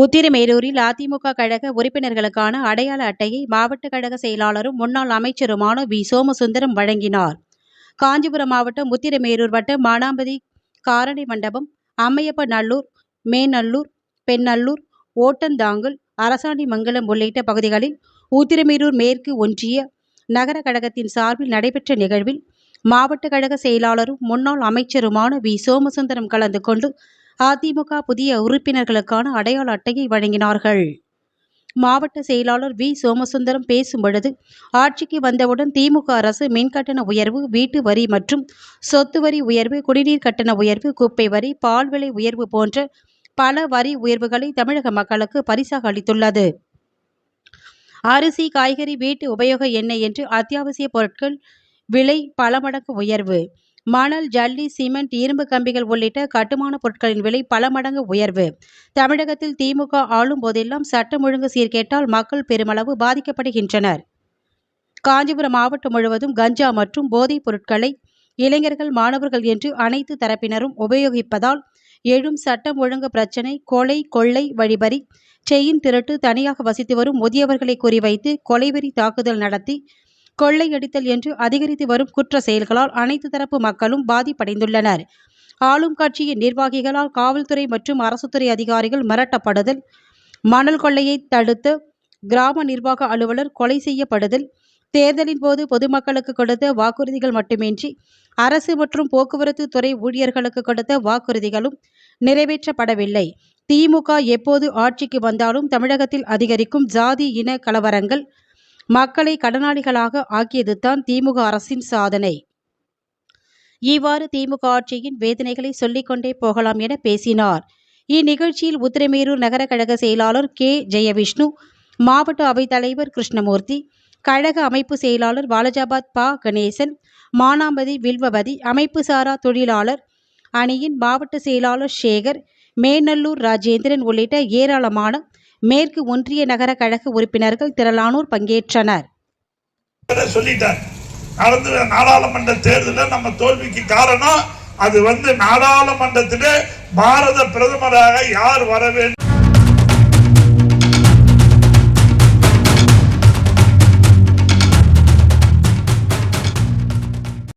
உத்திரமேரூரில் அதிமுக கழக உறுப்பினர்களுக்கான அடையாள அட்டையை மாவட்ட கழக செயலாளரும் முன்னாள் அமைச்சருமான வி. சோமசுந்தரம் வழங்கினார். காஞ்சிபுரம் மாவட்டம் உத்திரமேரூர் வட்டம் மானாம்பதி, காரணி மண்டபம், அம்மையப்ப நல்லூர், மேநல்லூர், பெண்ணல்லூர், ஓட்டந்தாங்கல், அரசாணிமங்கலம் உள்ளிட்ட பகுதிகளில் உத்திரமேரூர் மேற்கு ஒன்றிய நகர கழகத்தின் சார்பில் நடைபெற்ற நிகழ்வில் மாவட்ட கழக செயலாளரும் முன்னாள் அமைச்சருமான வி. சோமசுந்தரம் கலந்து கொண்டு அதிமுக புதிய உறுப்பினர்களுக்கான அடையாள அட்டையை வழங்கினார்கள். மாவட்ட செயலாளர் வி. சோமசுந்தரம் பேசும்பொழுது, ஆட்சிக்கு வந்தவுடன் திமுக அரசு மின்கட்டண உயர்வு, வீட்டு வரி மற்றும் சொத்து வரி உயர்வு, குடிநீர் கட்டண உயர்வு, குப்பை வரி, பால் விலை உயர்வு போன்ற பல வரி உயர்வுகளை தமிழக மக்களுக்கு பரிசாக அளித்துள்ளது. அரிசி, காய்கறி, வீட்டு உபயோக எண்ணெய் என்று அத்தியாவசிய பொருட்கள் விலை பல மடங்கு உயர்வு. மணல், ஜல்லி, சிமெண்ட், இரும்பு கம்பிகள் உள்ளிட்ட கட்டுமான பொருட்களின் விலை பல மடங்கு உயர்வு. தமிழகத்தில் திமுக ஆளும் போதெல்லாம் சட்டம் ஒழுங்கு சீர்கேட்டால் மக்கள் பெருமளவு பாதிக்கப்படுகின்றனர். காஞ்சிபுரம் மாவட்டம் முழுவதும் கஞ்சா மற்றும் போதைப் பொருட்களை இளைஞர்கள், மாணவர்கள் என்று அனைத்து தரப்பினரும் உபயோகிப்பதால் எழும் சட்டம் ஒழுங்கு பிரச்சினை, கொலை, கொள்ளை, வழிபறி, செயின் திருட்டு, தனியாக வசித்து வரும் முதியவர்களை குறிவைத்து கொலைவெறி தாக்குதல் நடத்தி கொள்ளையடித்தல் என்று அதிகரித்து வரும் குற்ற செயல்களால் அனைத்து தரப்பு மக்களும் பாதிப்படைந்துள்ளனர். ஆளும் கட்சியின் நிர்வாகிகளால் காவல்துறை மற்றும் அரசுத்துறை அதிகாரிகள் மிரட்டப்படுதல், மணல் கொள்ளையை தடுத்த கிராம நிர்வாக அலுவலர் கொலை செய்யப்படுதல், தேர்தலின் போது பொதுமக்களுக்கு கொடுத்த வாக்குறுதிகள் மட்டுமின்றி அரசு மற்றும் போக்குவரத்து துறை ஊழியர்களுக்கு கொடுத்த வாக்குறுதிகளும் நிறைவேற்றப்படவில்லை. திமுக எப்போது ஆட்சிக்கு வந்தாலும் தமிழகத்தில் அதிகரிக்கும் ஜாதி, இன கலவரங்கள் மக்களை கடனாளிகளாக ஆக்கியதுதான் திமுக அரசின் சாதனை. இவ்வாறு திமுக ஆட்சியின் வேதனைகளை சொல்லிக்கொண்டே போகலாம் என பேசினார். இந்நிகழ்ச்சியில் உத்திரமேரூர் நகர கழக செயலாளர் கே. ஜெயவிஷ்ணு, மாவட்ட அவைத்தலைவர் கிருஷ்ணமூர்த்தி, கழக அமைப்பு செயலாளர் வாலாஜாபாத் ப. கணேசன், மானாம்பதி வில்வவதி, அமைப்பு சாரா தொழிலாளர் அணியின் மாவட்ட செயலாளர் சேகர், மேநல்லூர் ராஜேந்திரன் உள்ளிட்ட ஏராளமான மேற்கு ஒன்றிய நகர கழக உறுப்பினர்கள் திரளானோர் பங்கேற்றனர். நாடாளுமன்ற தேர்தலில் நம்ம தோல்விக்கு காரணம் அது நாடாளுமன்றத்திலே பாரத பிரதமராக யார் வர வேண்டும்